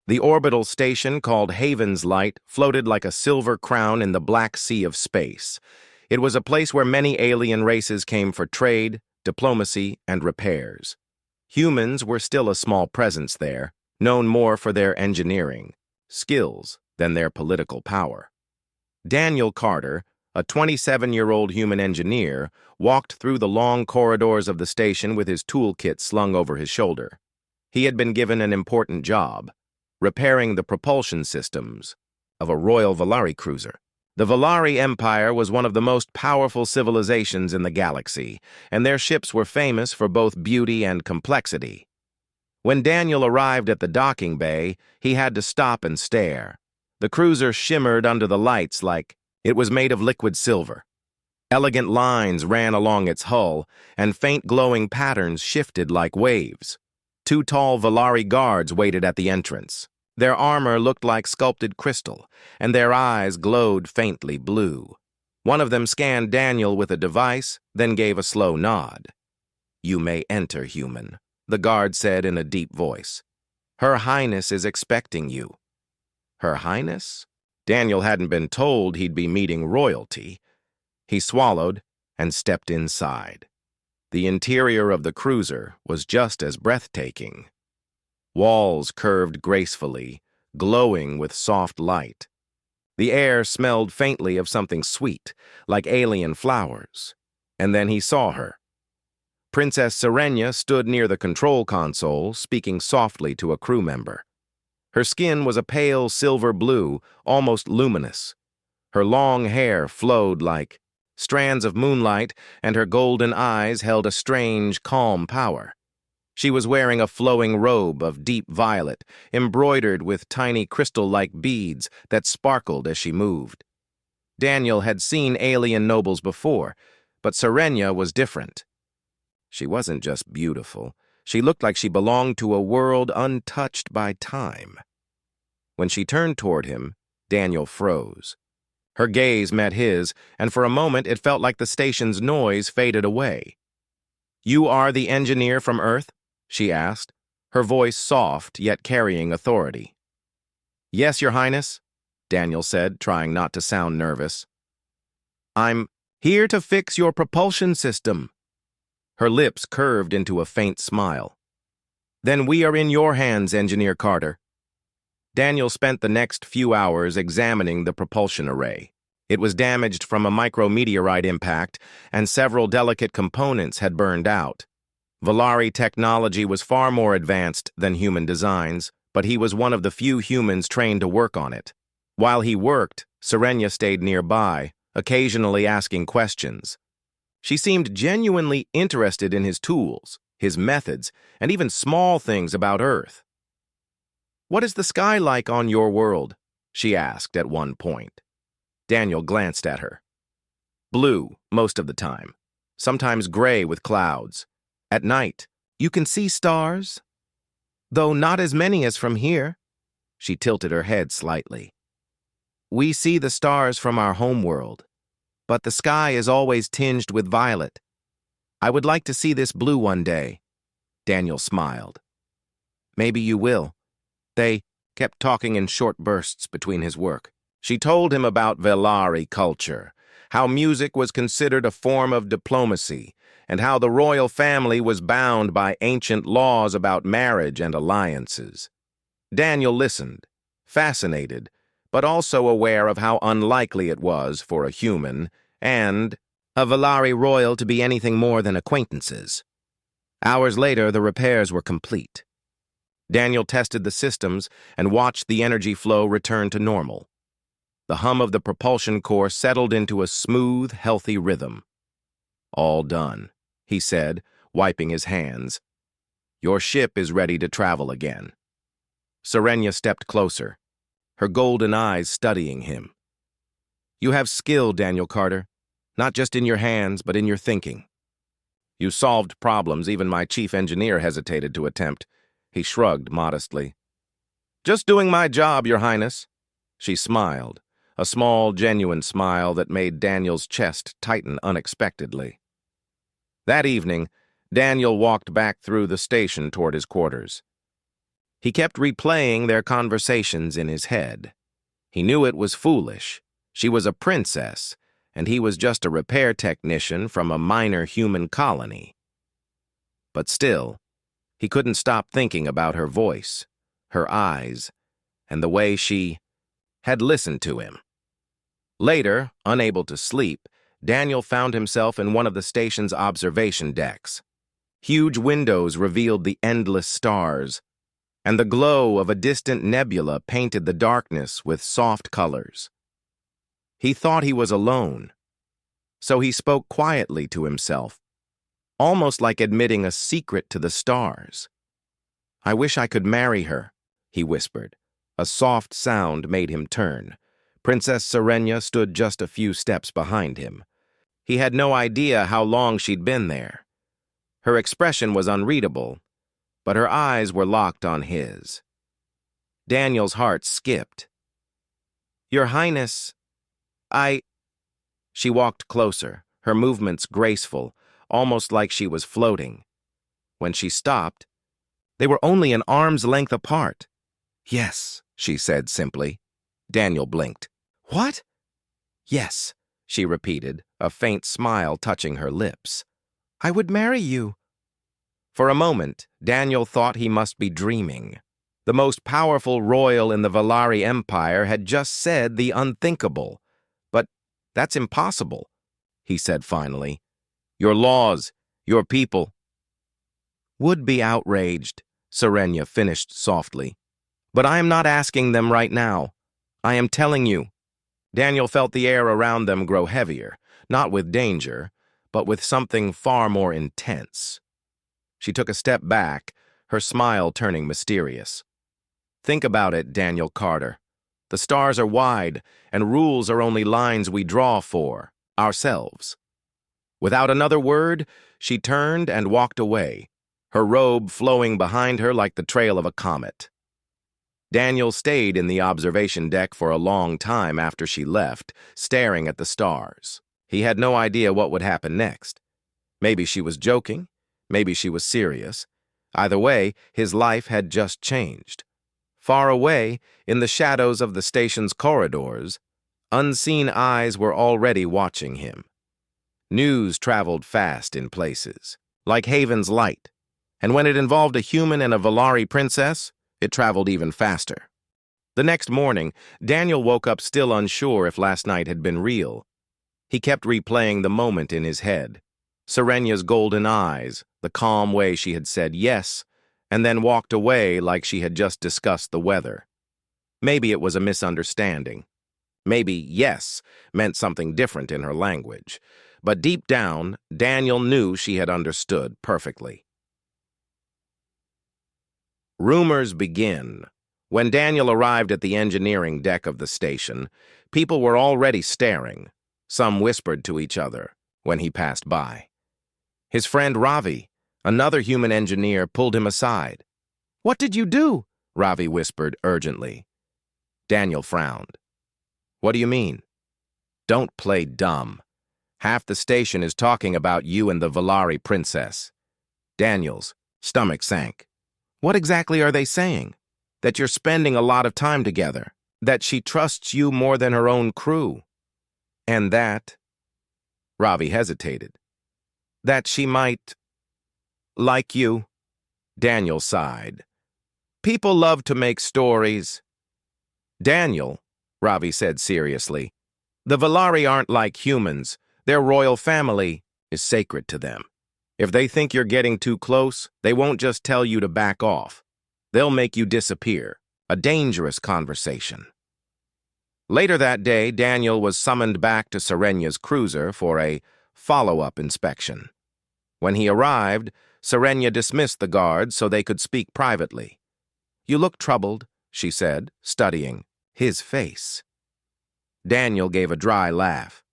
The orbital station called Haven's Light floated like a silver crown in the black sea of space. It was a place where many alien races came for trade, diplomacy, and repairs. Humans were still a small presence there, known more for their engineering skills than their political power. Daniel Carter, a 27-year-old human engineer, walked through the long corridors of the station with his toolkit slung over his shoulder. He had been given an important job: repairing the propulsion systems of a Royal Valari cruiser. The Valari Empire was one of the most powerful civilizations in the galaxy, and their ships were famous for both beauty and complexity. When Daniel arrived at the docking bay, he had to stop and stare. The cruiser shimmered under the lights like it was made of liquid silver. Elegant lines ran along its hull, and faint glowing patterns shifted like waves. Two tall Valari guards waited at the entrance. Their armor looked like sculpted crystal, and their eyes glowed faintly blue. One of them scanned Daniel with a device, then gave a slow nod. "You may enter, human," the guard said in a deep voice. "Her Highness is expecting you." Her Highness? Daniel hadn't been told he'd be meeting royalty. He swallowed and stepped inside. The interior of the cruiser was just as breathtaking. Walls curved gracefully, glowing with soft light. The air smelled faintly of something sweet, like alien flowers. And then he saw her. Princess Serenia stood near the control console, speaking softly to a crew member. Her skin was a pale silver blue, almost luminous. Her long hair flowed like strands of moonlight, and her golden eyes held a strange, calm power. She was wearing a flowing robe of deep violet, embroidered with tiny crystal-like beads that sparkled as she moved. Daniel had seen alien nobles before, but Serenia was different. She wasn't just beautiful. She looked like she belonged to a world untouched by time. When she turned toward him, Daniel froze. Her gaze met his, and for a moment it felt like the station's noise faded away. "You are the engineer from Earth?" she asked, her voice soft yet carrying authority. "Yes, Your Highness," Daniel said, trying not to sound nervous. "I'm here to fix your propulsion system." Her lips curved into a faint smile. "Then we are in your hands, Engineer Carter." Daniel spent the next few hours examining the propulsion array. It was damaged from a micrometeorite impact, and several delicate components had burned out. Valari technology was far more advanced than human designs, but he was one of the few humans trained to work on it. While he worked, Serenia stayed nearby, occasionally asking questions. She seemed genuinely interested in his tools, his methods, and even small things about Earth. "What is the sky like on your world?" she asked at one point. Daniel glanced at her. "Blue, most of the time. Sometimes gray with clouds. At night, you can see stars, though not as many as from here." She tilted her head slightly. "We see the stars from our homeworld, but the sky is always tinged with violet. I would like to see this blue one day." Daniel smiled. "Maybe you will." They kept talking in short bursts between his work. She told him about Valari culture, how music was considered a form of diplomacy, and how the royal family was bound by ancient laws about marriage and alliances. Daniel listened, fascinated, but also aware of how unlikely it was for a human and a Valari royal to be anything more than acquaintances. Hours later, the repairs were complete. Daniel tested the systems and watched the energy flow return to normal. The hum of the propulsion core settled into a smooth, healthy rhythm. "All done," he said, wiping his hands. "Your ship is ready to travel again." Serenia stepped closer, her golden eyes studying him. "You have skill, Daniel Carter, not just in your hands, but in your thinking. You solved problems even my chief engineer hesitated to attempt." He shrugged modestly. "Just doing my job, Your Highness." She smiled, a small, genuine smile that made Daniel's chest tighten unexpectedly. That evening, Daniel walked back through the station toward his quarters. He kept replaying their conversations in his head. He knew it was foolish. She was a princess, and he was just a repair technician from a minor human colony. But still, he couldn't stop thinking about her voice, her eyes, and the way she had listened to him. Later, unable to sleep, Daniel found himself in one of the station's observation decks. Huge windows revealed the endless stars, and the glow of a distant nebula painted the darkness with soft colors. He thought he was alone, so he spoke quietly to himself, almost like admitting a secret to the stars. "I wish I could marry her," he whispered. A soft sound made him turn. Princess Serenia stood just a few steps behind him. He had no idea how long she'd been there. Her expression was unreadable, but her eyes were locked on his. Daniel's heart skipped. "Your Highness, I—" She walked closer, her movements graceful, almost like she was floating. When she stopped, they were only an arm's length apart. "Yes," she said simply. Daniel blinked. "What?" "Yes," she repeated, a faint smile touching her lips. "I would marry you." For a moment, Daniel thought he must be dreaming. The most powerful royal in the Valari Empire had just said the unthinkable. "But that's impossible," he said finally. "Your laws, your people—" "Would be outraged," Serenia finished softly. "But I am not asking them right now. I am telling you." Daniel felt the air around them grow heavier, not with danger, but with something far more intense. She took a step back, her smile turning mysterious. "Think about it, Daniel Carter. The stars are wide, and rules are only lines we draw for ourselves." Without another word, she turned and walked away, her robe flowing behind her like the trail of a comet. Daniel stayed in the observation deck for a long time after she left, staring at the stars. He had no idea what would happen next. Maybe she was joking, maybe she was serious. Either way, his life had just changed. Far away, in the shadows of the station's corridors, unseen eyes were already watching him. News traveled fast in places, like Haven's Light, and when it involved a human and a Valari princess, it traveled even faster. The next morning, Daniel woke up still unsure if last night had been real. He kept replaying the moment in his head. Serenia's golden eyes, the calm way she had said yes, and then walked away like she had just discussed the weather. Maybe it was a misunderstanding. Maybe yes meant something different in her language. But deep down, Daniel knew she had understood perfectly. Rumors begin. When Daniel arrived at the engineering deck of the station, people were already staring. Some whispered to each other when he passed by. His friend Ravi, another human engineer, pulled him aside. "What did you do?" Ravi whispered urgently. Daniel frowned. "What do you mean?" "Don't play dumb. Half the station is talking about you and the Valari princess." Daniel's stomach sank. "What exactly are they saying?" "That you're spending a lot of time together. That she trusts you more than her own crew. And that—" Ravi hesitated. "That she might like you." Daniel sighed. "People love to make stories." "Daniel," Ravi said seriously, "the Valari aren't like humans. Their royal family is sacred to them. If they think you're getting too close, they won't just tell you to back off. They'll make you disappear. A dangerous conversation." Later that day, Daniel was summoned back to Serenia's cruiser for a follow-up inspection. When he arrived, Serenia dismissed the guards so they could speak privately. "You look troubled," she said, studying his face. Daniel gave a dry laugh.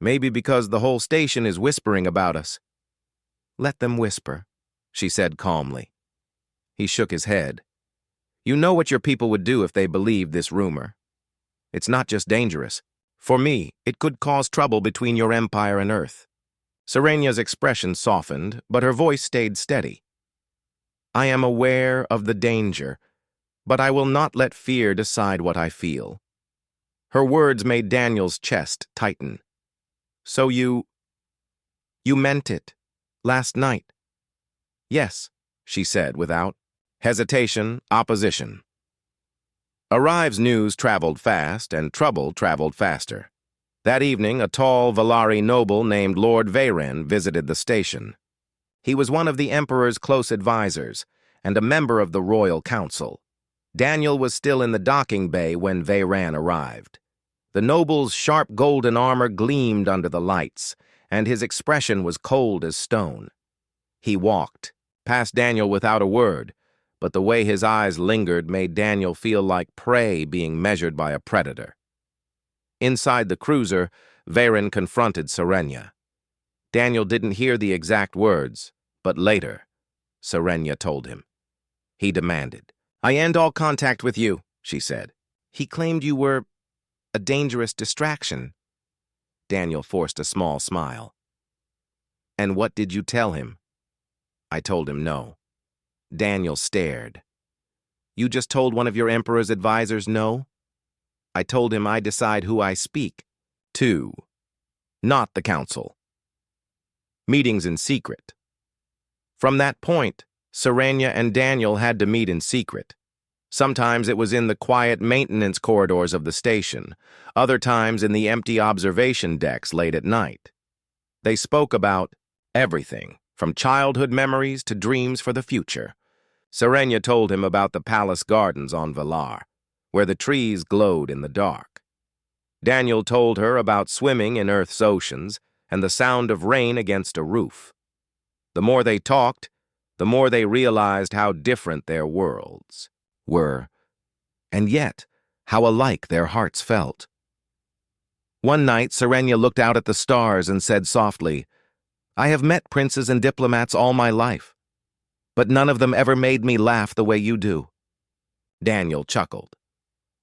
"Maybe because the whole station is whispering about us." "Let them whisper," she said calmly. He shook his head. "You know what your people would do if they believed this rumor. It's not just dangerous. For me, it could cause trouble between your empire and Earth." Serenia's expression softened, but her voice stayed steady. I am aware of the danger, but I will not let fear decide what I feel. Her words made Daniel's chest tighten. So you meant it, last night? Yes, she said without hesitation, opposition. Arrive's news traveled fast, and trouble traveled faster. That evening, a tall Valari noble named Lord Veyran visited the station. He was one of the Emperor's close advisors, and a member of the Royal Council. Daniel was still in the docking bay when Veyran arrived. The noble's sharp golden armor gleamed under the lights, and his expression was cold as stone. He walked, past Daniel without a word, but the way his eyes lingered made Daniel feel like prey being measured by a predator. Inside the cruiser, Veyran confronted Serenia. Daniel didn't hear the exact words, but later, Serenia told him. He demanded. I end all contact with you, she said. He claimed you were a dangerous distraction. Daniel forced a small smile. And what did you tell him? I told him no. Daniel stared. You just told one of your Emperor's advisors no? I told him I decide who I speak to, not the council. Meetings in secret. From that point, Serenia and Daniel had to meet in secret. Sometimes it was in the quiet maintenance corridors of the station, other times in the empty observation decks late at night. They spoke about everything, from childhood memories to dreams for the future. Serenia told him about the palace gardens on Valar, where the trees glowed in the dark. Daniel told her about swimming in Earth's oceans and the sound of rain against a roof. The more they talked, the more they realized how different their worlds were, and yet how alike their hearts felt. One night, Serenia looked out at the stars and said softly, I have met princes and diplomats all my life, but none of them ever made me laugh the way you do. Daniel chuckled.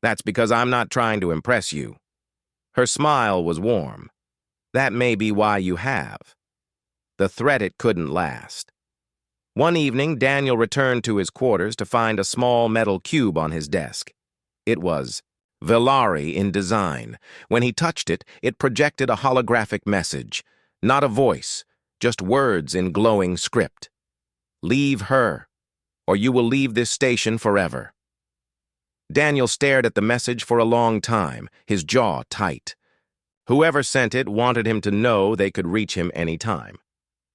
That's because I'm not trying to impress you. Her smile was warm. That may be why you have. The threat it couldn't last. One evening, Daniel returned to his quarters to find a small metal cube on his desk. It was Valari in design. When he touched it, it projected a holographic message. Not a voice, just words in glowing script. Leave her, or you will leave this station forever. Daniel stared at the message for a long time, his jaw tight. Whoever sent it wanted him to know they could reach him any time.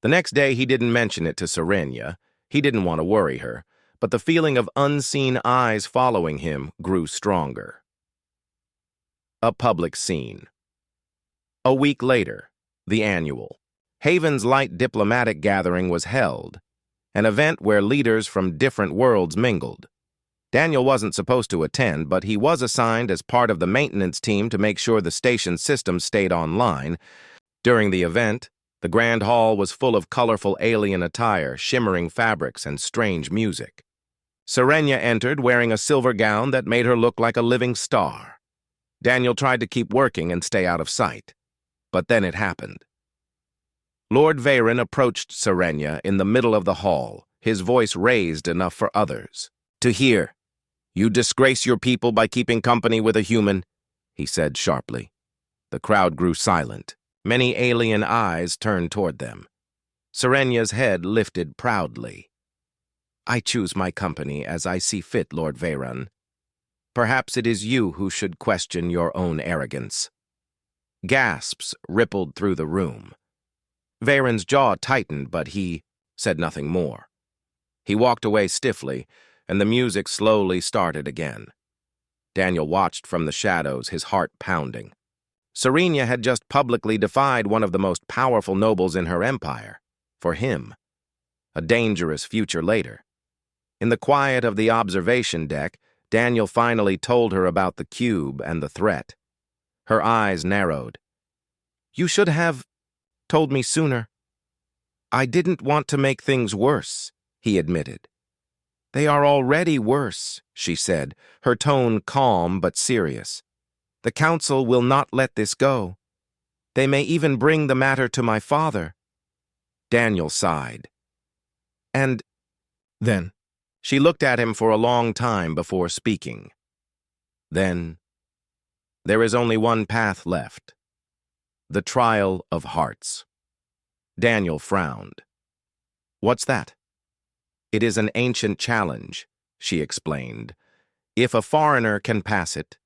The next day, he didn't mention it to Serenia. He didn't want to worry her, but the feeling of unseen eyes following him grew stronger. A public scene. A week later, the annual Haven's Light diplomatic gathering was held, an event where leaders from different worlds mingled. Daniel wasn't supposed to attend, but he was assigned as part of the maintenance team to make sure the station system stayed online. During the event, the grand hall was full of colorful alien attire, shimmering fabrics, and strange music. Serenia entered wearing a silver gown that made her look like a living star. Daniel tried to keep working and stay out of sight. But then it happened. Lord Veyran approached Serenia in the middle of the hall, his voice raised enough for others to hear. You disgrace your people by keeping company with a human, he said sharply. The crowd grew silent. Many alien eyes turned toward them. Serenia's head lifted proudly. I choose my company as I see fit, Lord Veyran. Perhaps it is you who should question your own arrogance. Gasps rippled through the room. Veyran's jaw tightened, but he said nothing more. He walked away stiffly, and the music slowly started again. Daniel watched from the shadows, his heart pounding. Serenia had just publicly defied one of the most powerful nobles in her empire. For him. A dangerous future later. In the quiet of the observation deck, Daniel finally told her about the cube and the threat. Her eyes narrowed. You should have told me sooner. I didn't want to make things worse, he admitted. They are already worse, she said, her tone calm but serious. The council will not let this go. They may even bring the matter to my father. Daniel sighed. And then? She looked at him for a long time before speaking. Then, there is only one path left. The trial of hearts. Daniel frowned. What's that? It is an ancient challenge, she explained. If a foreigner can pass it,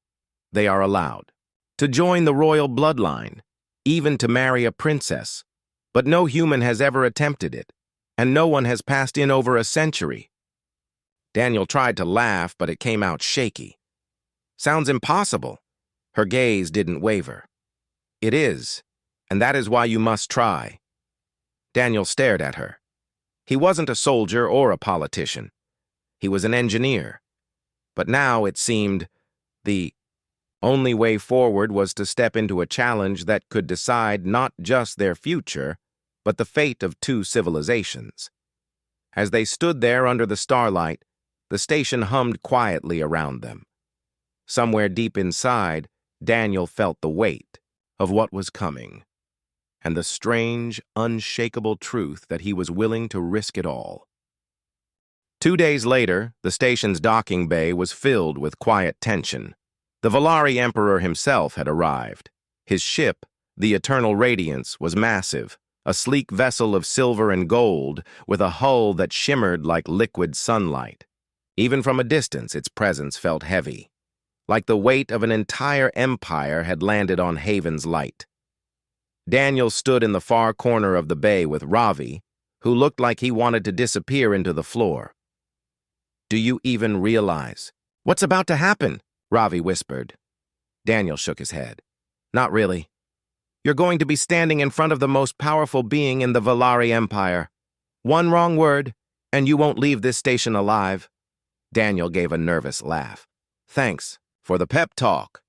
they are allowed to join the royal bloodline, even to marry a princess. But no human has ever attempted it, and no one has passed in over a century. Daniel tried to laugh, but it came out shaky. Sounds impossible. Her gaze didn't waver. It is, and that is why you must try. Daniel stared at her. He wasn't a soldier or a politician. He was an engineer. But now it seemed the only way forward was to step into a challenge that could decide not just their future, but the fate of two civilizations. As they stood there under the starlight, the station hummed quietly around them. Somewhere deep inside, Daniel felt the weight of what was coming, and the strange, unshakable truth that he was willing to risk it all. 2 days later, the station's docking bay was filled with quiet tension. The Valari Emperor himself had arrived. His ship, the Eternal Radiance, was massive, a sleek vessel of silver and gold with a hull that shimmered like liquid sunlight. Even from a distance, its presence felt heavy, like the weight of an entire empire had landed on Haven's Light. Daniel stood in the far corner of the bay with Ravi, who looked like he wanted to disappear into the floor. Do you even realize what's about to happen? Ravi whispered. Daniel shook his head. Not really. You're going to be standing in front of the most powerful being in the Valari Empire. One wrong word, and you won't leave this station alive. Daniel gave a nervous laugh. Thanks for the pep talk.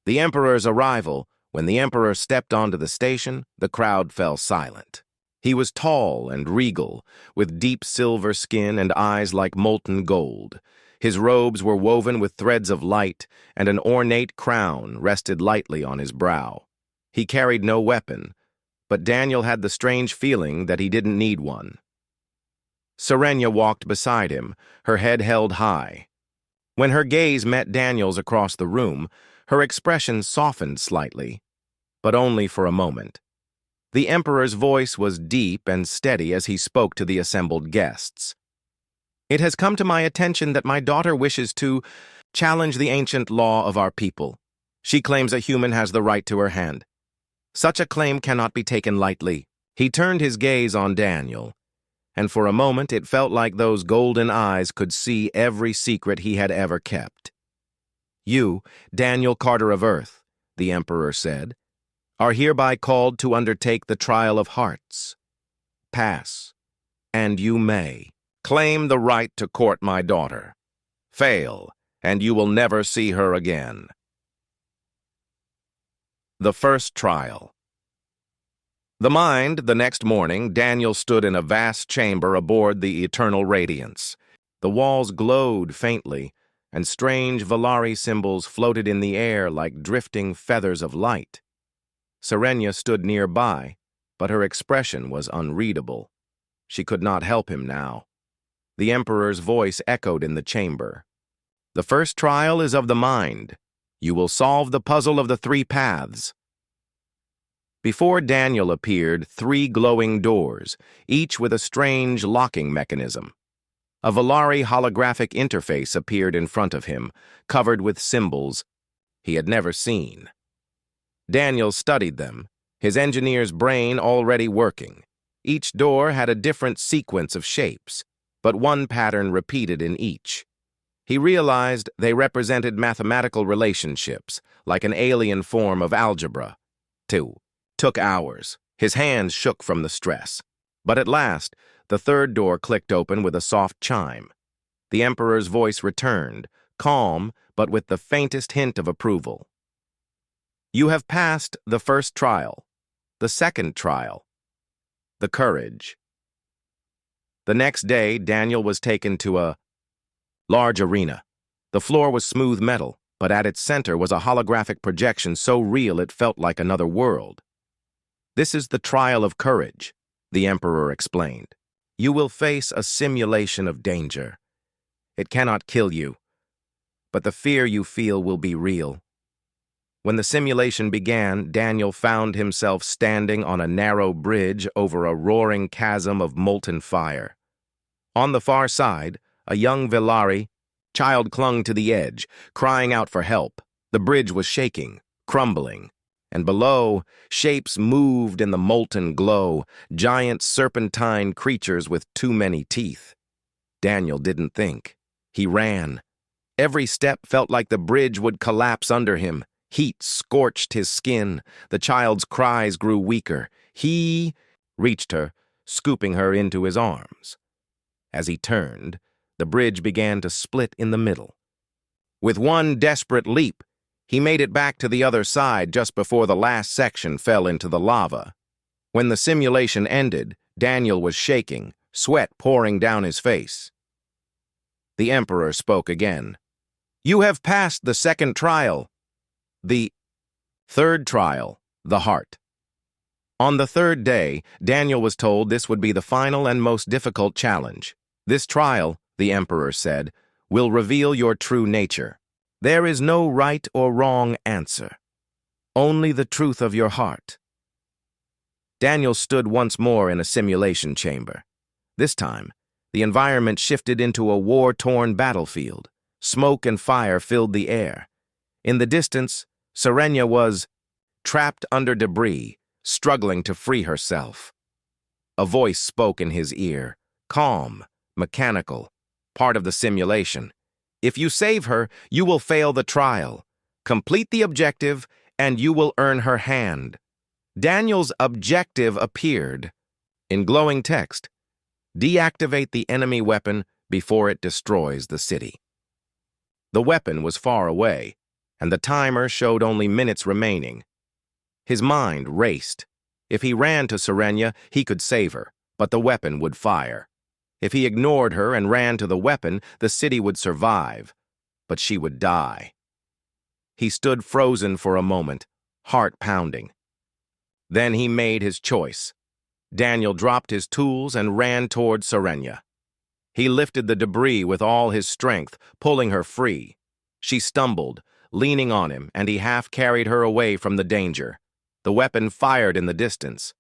The Emperor's arrival. When the Emperor stepped onto the station, the crowd fell silent. He was tall and regal, with deep silver skin and eyes like molten gold. His robes were woven with threads of light, and an ornate crown rested lightly on his brow. He carried no weapon, but Daniel had the strange feeling that he didn't need one. Serenia walked beside him, her head held high. When her gaze met Daniel's across the room, her expression softened slightly, but only for a moment. The Emperor's voice was deep and steady as he spoke to the assembled guests. It has come to my attention that my daughter wishes to challenge the ancient law of our people. She claims a human has the right to her hand. Such a claim cannot be taken lightly. He turned his gaze on Daniel, and for a moment it felt like those golden eyes could see every secret he had ever kept. You, Daniel Carter of Earth, the Emperor said, are hereby called to undertake the trial of hearts. Pass, and you may. Claim the right to court my daughter. Fail, and you will never see her again. The first trial. The next morning, Daniel stood in a vast chamber aboard the Eternal Radiance. The walls glowed faintly, and strange Valari symbols floated in the air like drifting feathers of light. Serenia stood nearby, but her expression was unreadable. She could not help him now. The Emperor's voice echoed in the chamber. The first trial is of the mind. You will solve the puzzle of the 3 paths. Before Daniel appeared 3 glowing doors, each with a strange locking mechanism. A Valari holographic interface appeared in front of him, covered with symbols he had never seen. Daniel studied them, his engineer's brain already working. Each door had a different sequence of shapes, but one pattern repeated in each. He realized they represented mathematical relationships, like an alien form of algebra. 2. Took hours. His hands shook from the stress. But at last, the 3rd door clicked open with a soft chime. The Emperor's voice returned, calm, but with the faintest hint of approval. You have passed the first trial. The second trial. The courage. The next day, Daniel was taken to a large arena. The floor was smooth metal, but at its center was a holographic projection so real it felt like another world. This is the trial of courage, the Emperor explained. You will face a simulation of danger. It cannot kill you, but the fear you feel will be real. When the simulation began, Daniel found himself standing on a narrow bridge over a roaring chasm of molten fire. On the far side, a young Villari child clung to the edge, crying out for help. The bridge was shaking, crumbling, and below, shapes moved in the molten glow, giant serpentine creatures with too many teeth. Daniel didn't think. He ran. Every step felt like the bridge would collapse under him. Heat scorched his skin. The child's cries grew weaker. He reached her, scooping her into his arms. As he turned, the bridge began to split in the middle. With one desperate leap, he made it back to the other side just before the last section fell into the lava. When the simulation ended, Daniel was shaking, sweat pouring down his face. The Emperor spoke again. "You have passed the second trial." The third trial, the heart. On the third day, Daniel was told this would be the final and most difficult challenge. "This trial," the Emperor said, "will reveal your true nature. There is no right or wrong answer, only the truth of your heart." Daniel stood once more in a simulation chamber. This time, the environment shifted into a war-torn battlefield. Smoke and fire filled the air. In the distance, Serenia was trapped under debris, struggling to free herself. A voice spoke in his ear, calm, mechanical, part of the simulation. "If you save her, you will fail the trial. Complete the objective, and you will earn her hand." Daniel's objective appeared. In glowing text, "Deactivate the enemy weapon before it destroys the city." The weapon was far away, and the timer showed only minutes remaining. His mind raced. If he ran to Serenia, he could save her, but the weapon would fire. If he ignored her and ran to the weapon, the city would survive, but she would die. He stood frozen for a moment, heart pounding. Then he made his choice. Daniel dropped his tools and ran toward Serenia. He lifted the debris with all his strength, pulling her free. She stumbled, leaning on him, and he half carried her away from the danger. The weapon fired in the distance.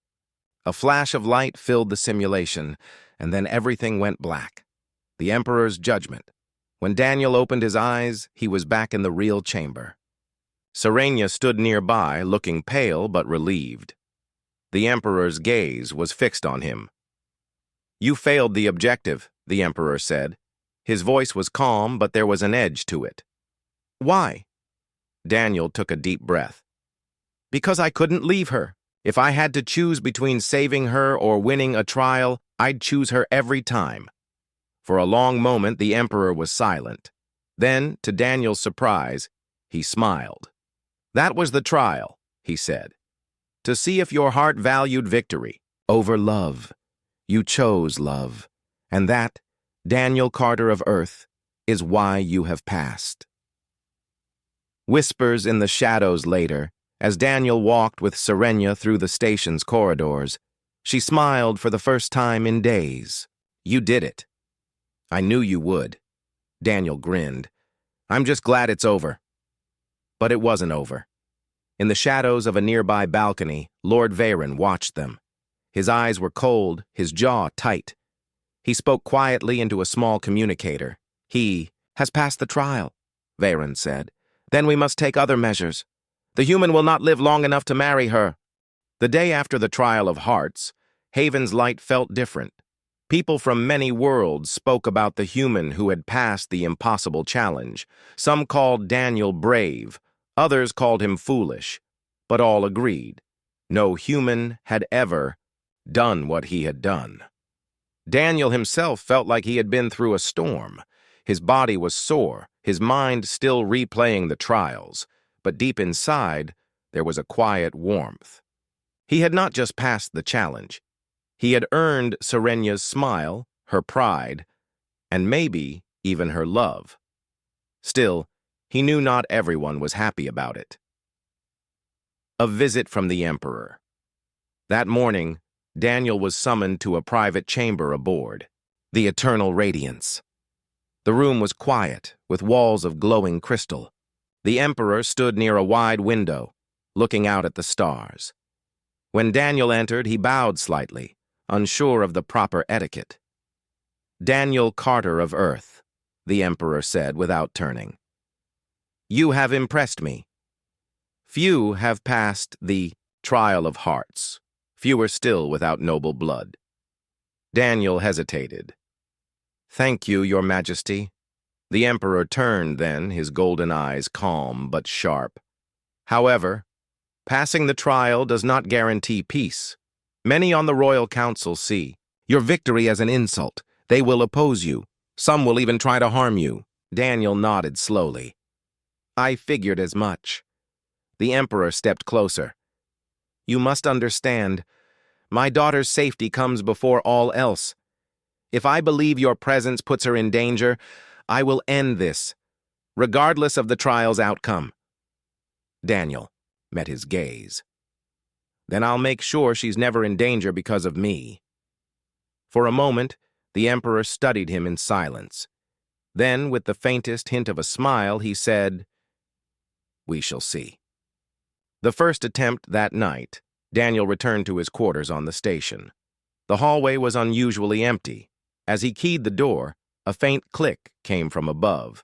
A flash of light filled the simulation, and then everything went black. The Emperor's judgment. When Daniel opened his eyes, he was back in the real chamber. Serenia stood nearby, looking pale but relieved. The Emperor's gaze was fixed on him. "You failed the objective," the Emperor said. His voice was calm, but there was an edge to it. "Why?" Daniel took a deep breath. "Because I couldn't leave her. If I had to choose between saving her or winning a trial, I'd choose her every time." For a long moment, the Emperor was silent. Then, to Daniel's surprise, he smiled. "That was the trial," he said. "To see if your heart valued victory over love. You chose love. And that, Daniel Carter of Earth, is why you have passed." Whispers in the shadows later, as Daniel walked with Serenia through the station's corridors. She smiled for the first time in days. "You did it." "I knew you would." Daniel grinned. "I'm just glad it's over." But it wasn't over. In the shadows of a nearby balcony, Lord Veyron watched them. His eyes were cold, his jaw tight. He spoke quietly into a small communicator. "He has passed the trial," Veyron said. "Then we must take other measures. The human will not live long enough to marry her." The day after the trial of hearts, Haven's Light felt different. People from many worlds spoke about the human who had passed the impossible challenge. Some called Daniel brave, others called him foolish, but all agreed. No human had ever done what he had done. Daniel himself felt like he had been through a storm. His body was sore, his mind still replaying the trials, but deep inside, there was a quiet warmth. He had not just passed the challenge. He had earned Serenia's smile, her pride, and maybe even her love. Still, he knew not everyone was happy about it. A visit from the Emperor. That morning, Daniel was summoned to a private chamber aboard, the Eternal Radiance. The room was quiet, with walls of glowing crystal. The emperor stood near a wide window, looking out at the stars. When Daniel entered, he bowed slightly, unsure of the proper etiquette. "Daniel Carter of Earth," the emperor said without turning. "You have impressed me. Few have passed the trial of hearts, fewer still without noble blood." Daniel hesitated. "Thank you, Your Majesty." The emperor turned then, his golden eyes calm but sharp. "However, passing the trial does not guarantee peace. Many on the royal council see your victory as an insult. They will oppose you. Some will even try to harm you." Daniel nodded slowly. "I figured as much." The emperor stepped closer. "You must understand, my daughter's safety comes before all else. If I believe your presence puts her in danger, I will end this, regardless of the trial's outcome." Daniel met his gaze. "Then I'll make sure she's never in danger because of me." For a moment, the emperor studied him in silence. Then, with the faintest hint of a smile, he said, "We shall see." The first attempt that night, Daniel returned to his quarters on the station. The hallway was unusually empty. As he keyed the door, a faint click came from above.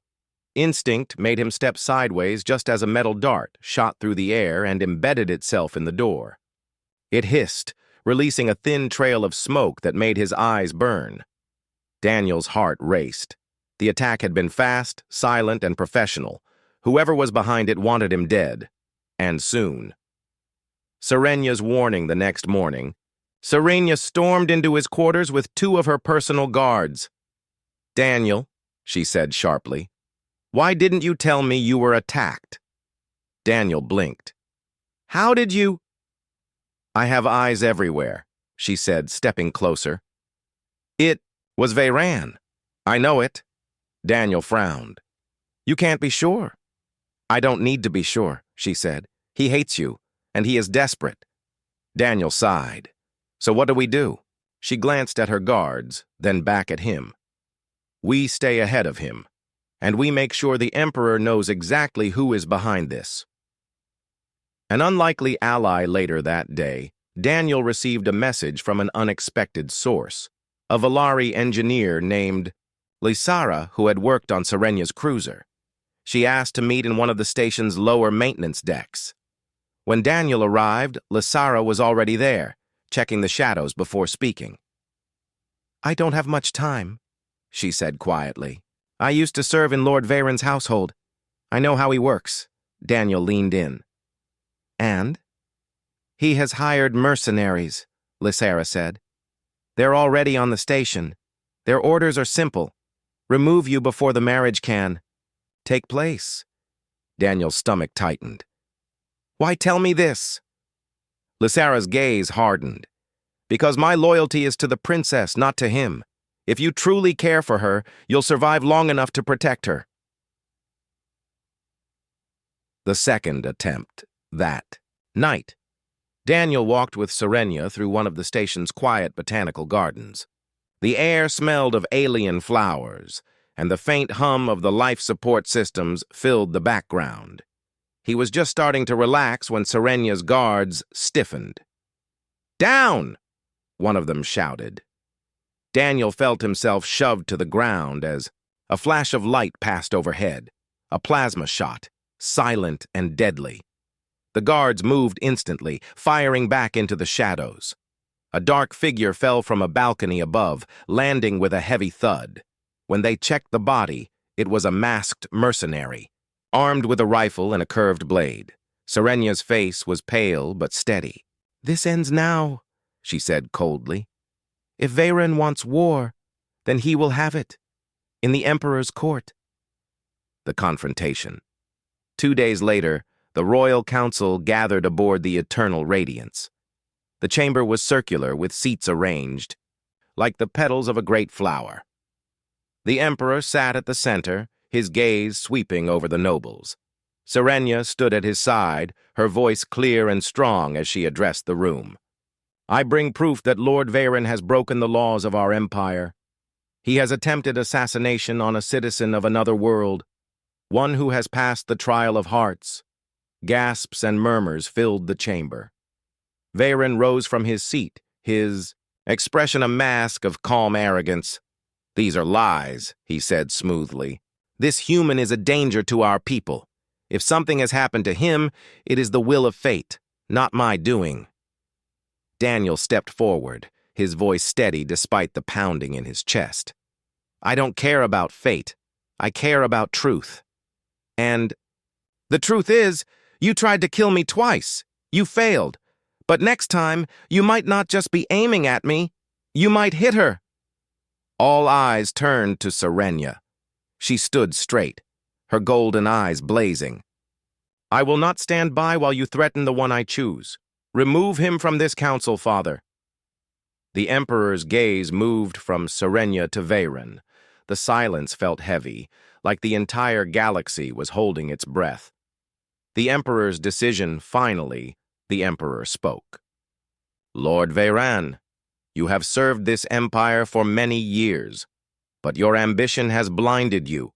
Instinct made him step sideways just as a metal dart shot through the air and embedded itself in the door. It hissed, releasing a thin trail of smoke that made his eyes burn. Daniel's heart raced. The attack had been fast, silent, and professional. Whoever was behind it wanted him dead. And soon. Serenya's warning the next morning. Serenya stormed into his quarters with 2 of her personal guards. "Daniel," she said sharply, "why didn't you tell me you were attacked?" Daniel blinked. "How did you—" "I have eyes everywhere," she said, stepping closer. "It was Veyran. I know it." Daniel frowned. "You can't be sure." "I don't need to be sure," she said. "He hates you, and he is desperate." Daniel sighed. "So what do we do?" She glanced at her guards, then back at him. "We stay ahead of him, and we make sure the Emperor knows exactly who is behind this." An unlikely ally later that day, Daniel received a message from an unexpected source, a Valari engineer named Lysara, who had worked on Serenya's cruiser. She asked to meet in one of the station's lower maintenance decks. When Daniel arrived, Lysara was already there, checking the shadows before speaking. "I don't have much time," she said quietly. "I used to serve in Lord Veyran's household. I know how he works." Daniel leaned in. "And?" "He has hired mercenaries," Lysara said. "They're already on the station. Their orders are simple. Remove you before the marriage can take place." Daniel's stomach tightened. "Why tell me this?" Lysara's gaze hardened. "Because my loyalty is to the princess, not to him. If you truly care for her, you'll survive long enough to protect her." The second attempt, that night. Daniel walked with Serenya through one of the station's quiet botanical gardens. The air smelled of alien flowers, and the faint hum of the life support systems filled the background. He was just starting to relax when Serenya's guards stiffened. "Down!" one of them shouted. Daniel felt himself shoved to the ground as a flash of light passed overhead, a plasma shot, silent and deadly. The guards moved instantly, firing back into the shadows. A dark figure fell from a balcony above, landing with a heavy thud. When they checked the body, it was a masked mercenary, armed with a rifle and a curved blade. Serenya's face was pale but steady. "This ends now," she said coldly. "If Veyran wants war, then he will have it, in the Emperor's court." The confrontation. 2 days later, the Royal Council gathered aboard the Eternal Radiance. The chamber was circular, with seats arranged, like the petals of a great flower. The Emperor sat at the center, his gaze sweeping over the nobles. Serenya stood at his side, her voice clear and strong as she addressed the room. "I bring proof that Lord Veyran has broken the laws of our empire. He has attempted assassination on a citizen of another world, one who has passed the trial of hearts. Gasps and murmurs filled the chamber. Veyron rose from his seat, his expression a mask of calm arrogance. "These are lies," he said smoothly. "This human is a danger to our people. If something has happened to him, it is the will of fate, not my doing." Daniel stepped forward, his voice steady despite the pounding in his chest. "I don't care about fate. I care about truth. And the truth is, you tried to kill me twice. You failed. But next time, you might not just be aiming at me. You might hit her." All eyes turned to Serenia. She stood straight, her golden eyes blazing. "I will not stand by while you threaten the one I choose. Remove him from this council, Father." The Emperor's gaze moved from Serenia to Veyron. The silence felt heavy, like the entire galaxy was holding its breath. The Emperor's decision, finally, the Emperor spoke. "Lord Veyron, you have served this empire for many years, but your ambition has blinded you.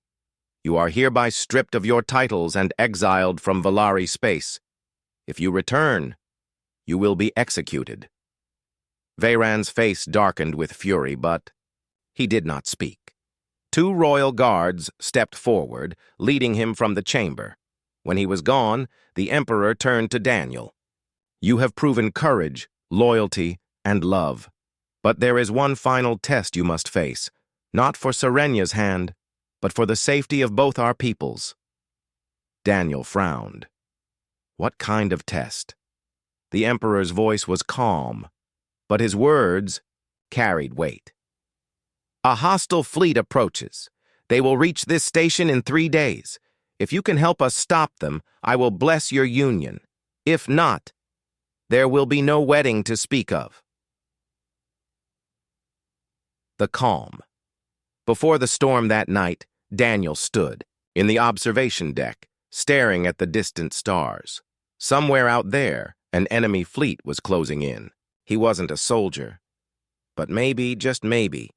You are hereby stripped of your titles and exiled from Valari space. If you return, you will be executed." Veyron's face darkened with fury, but he did not speak. 2 royal guards stepped forward, leading him from the chamber. When he was gone, the Emperor turned to Daniel. "You have proven courage, loyalty, and love. But there is one final test you must face, not for Serenia's hand, but for the safety of both our peoples." Daniel frowned. What kind of test? The Emperor's voice was calm, but his words carried weight. "A hostile fleet approaches. They will reach this station in 3 days. If you can help us stop them, I will bless your union. If not, there will be no wedding to speak of." The calm. Before the storm that night, Daniel stood in the observation deck, staring at the distant stars. Somewhere out there, an enemy fleet was closing in. He wasn't a soldier, but maybe, just maybe,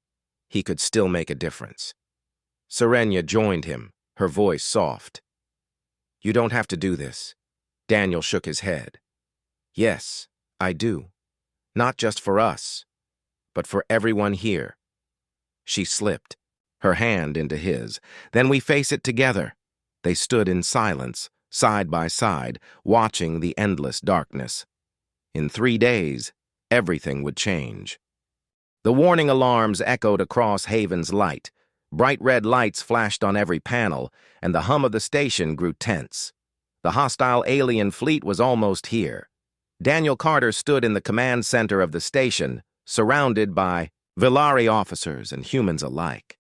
he could still make a difference. Serenia joined him, her voice soft. "You don't have to do this." Daniel shook his head. "Yes, I do. Not just for us, but for everyone here." She slipped, her hand into his. "Then we face it together." They stood in silence, side by side, watching the endless darkness. In 3 days, everything would change. The warning alarms echoed across Haven's light. Bright red lights flashed on every panel, and the hum of the station grew tense. The hostile alien fleet was almost here. Daniel Carter stood in the command center of the station, surrounded by Valari officers and humans alike.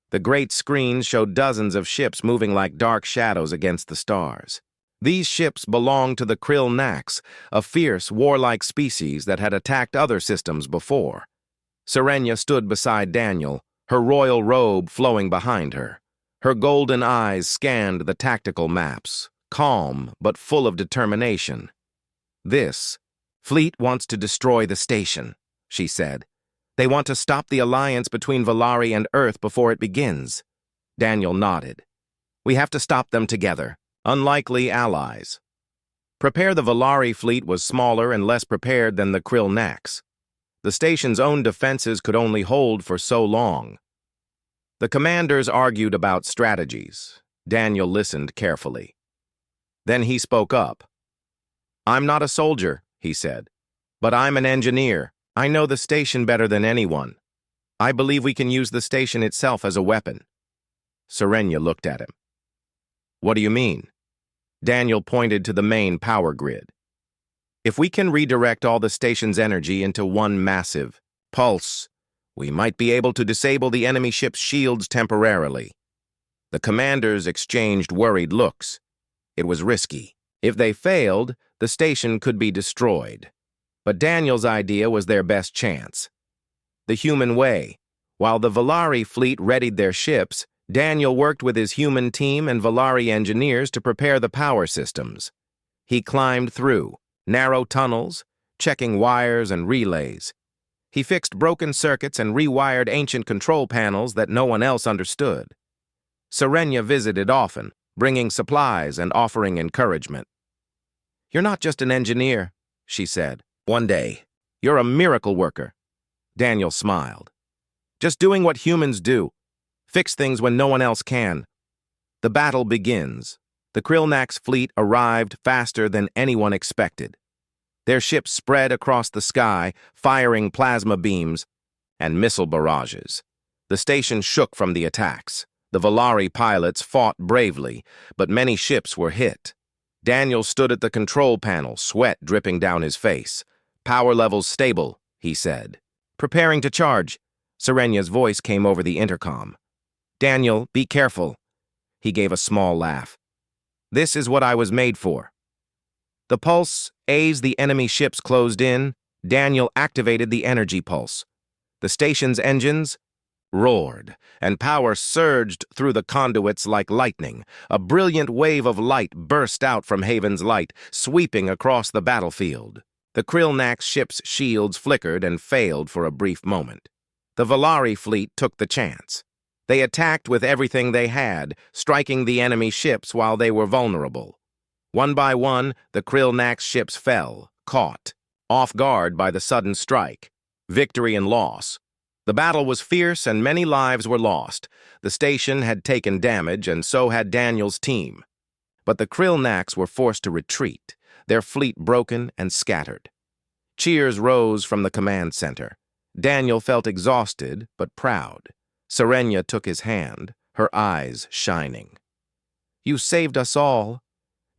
The great screens showed dozens of ships moving like dark shadows against the stars. These ships belonged to the Krill Nax, a fierce, warlike species that had attacked other systems before. Serenia stood beside Daniel, her royal robe flowing behind her. Her golden eyes scanned the tactical maps, calm but full of determination. "This fleet wants to destroy the station," she said. "They want to stop the alliance between Valari and Earth before it begins." Daniel nodded. "We have to stop them together. Unlikely allies." Prepare the Valari fleet was smaller and less prepared than the Krill Nax. The station's own defenses could only hold for so long. The commanders argued about strategies. Daniel listened carefully. Then he spoke up. "I'm not a soldier," he said, "but I'm an engineer. I know the station better than anyone. I believe we can use the station itself as a weapon." Serenia looked at him. "What do you mean?" Daniel pointed to the main power grid. "If we can redirect all the station's energy into one massive pulse, we might be able to disable the enemy ship's shields temporarily." The commanders exchanged worried looks. It was risky. If they failed, the station could be destroyed. But Daniel's idea was their best chance. The human way. While the Valari fleet readied their ships, Daniel worked with his human team and Valari engineers to prepare the power systems. He climbed through narrow tunnels, checking wires and relays. He fixed broken circuits and rewired ancient control panels that no one else understood. Serenia visited often, bringing supplies and offering encouragement. "You're not just an engineer," she said. "One day, you're a miracle worker." Daniel smiled. "Just doing what humans do. Fix things when no one else can." The battle begins. The Krillnax fleet arrived faster than anyone expected. Their ships spread across the sky, firing plasma beams and missile barrages. The station shook from the attacks. The Valari pilots fought bravely, but many ships were hit. Daniel stood at the control panel, sweat dripping down his face. "Power levels stable," he said. "Preparing to charge." Serenia's voice came over the intercom. "Daniel, be careful." He gave a small laugh. "This is what I was made for." The pulse, as the enemy ships closed in, Daniel activated the energy pulse. The station's engines roared, and power surged through the conduits like lightning. A brilliant wave of light burst out from Haven's light, sweeping across the battlefield. The Krillnax ship's shields flickered and failed for a brief moment. The Valari fleet took the chance. They attacked with everything they had, striking the enemy ships while they were vulnerable. One by one, the Krillnax ships fell, caught, off guard by the sudden strike. Victory and loss. The battle was fierce and many lives were lost. The station had taken damage and so had Daniel's team. But the Krillnax were forced to retreat, their fleet broken and scattered. Cheers rose from the command center. Daniel felt exhausted but proud. Serenia took his hand, her eyes shining. "You saved us all."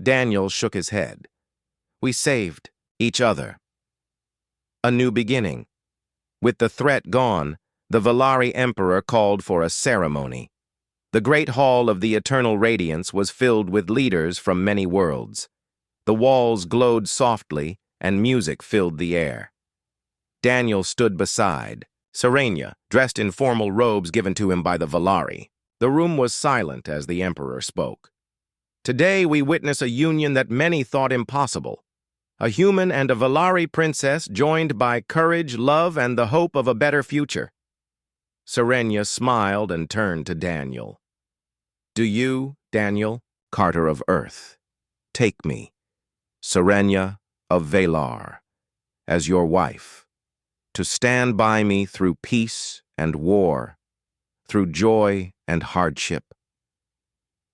Daniel shook his head. "We saved each other." A new beginning. With the threat gone, the Valari Emperor called for a ceremony. The great hall of the Eternal Radiance was filled with leaders from many worlds. The walls glowed softly, and music filled the air. Daniel stood beside Serenia, dressed in formal robes given to him by the Valari. The room was silent as the Emperor spoke. "Today we witness a union that many thought impossible. A human and a Valari princess joined by courage, love, and the hope of a better future." Serenia smiled and turned to Daniel. "Do you, Daniel, Carter of Earth, take me, Serenia of Valar, as your wife, to stand by me through peace and war, through joy and hardship?"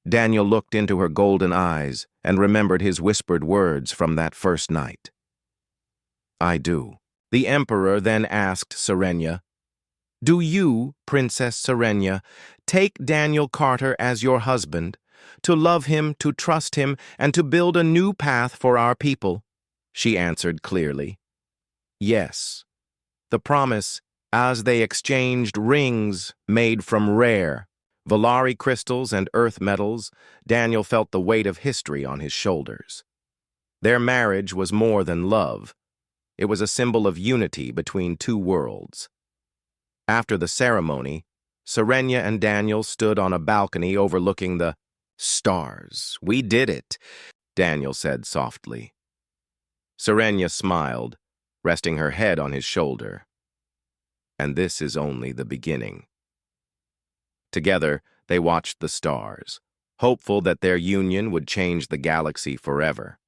Daniel looked into her golden eyes and remembered his whispered words from that first night. "I do." The Emperor then asked Serenia, "Do you, Princess Serenia, take Daniel Carter as your husband, to love him, to trust him, and to build a new path for our people?" She answered clearly, "Yes." The promise, as they exchanged rings made from rare Valari crystals and earth metals, Daniel felt the weight of history on his shoulders. Their marriage was more than love. It was a symbol of unity between two worlds. After the ceremony, Serenia and Daniel stood on a balcony overlooking the stars. "We did it," Daniel said softly. Serenia smiled, resting her head on his shoulder. "And this is only the beginning." Together, they watched the stars, hopeful that their union would change the galaxy forever.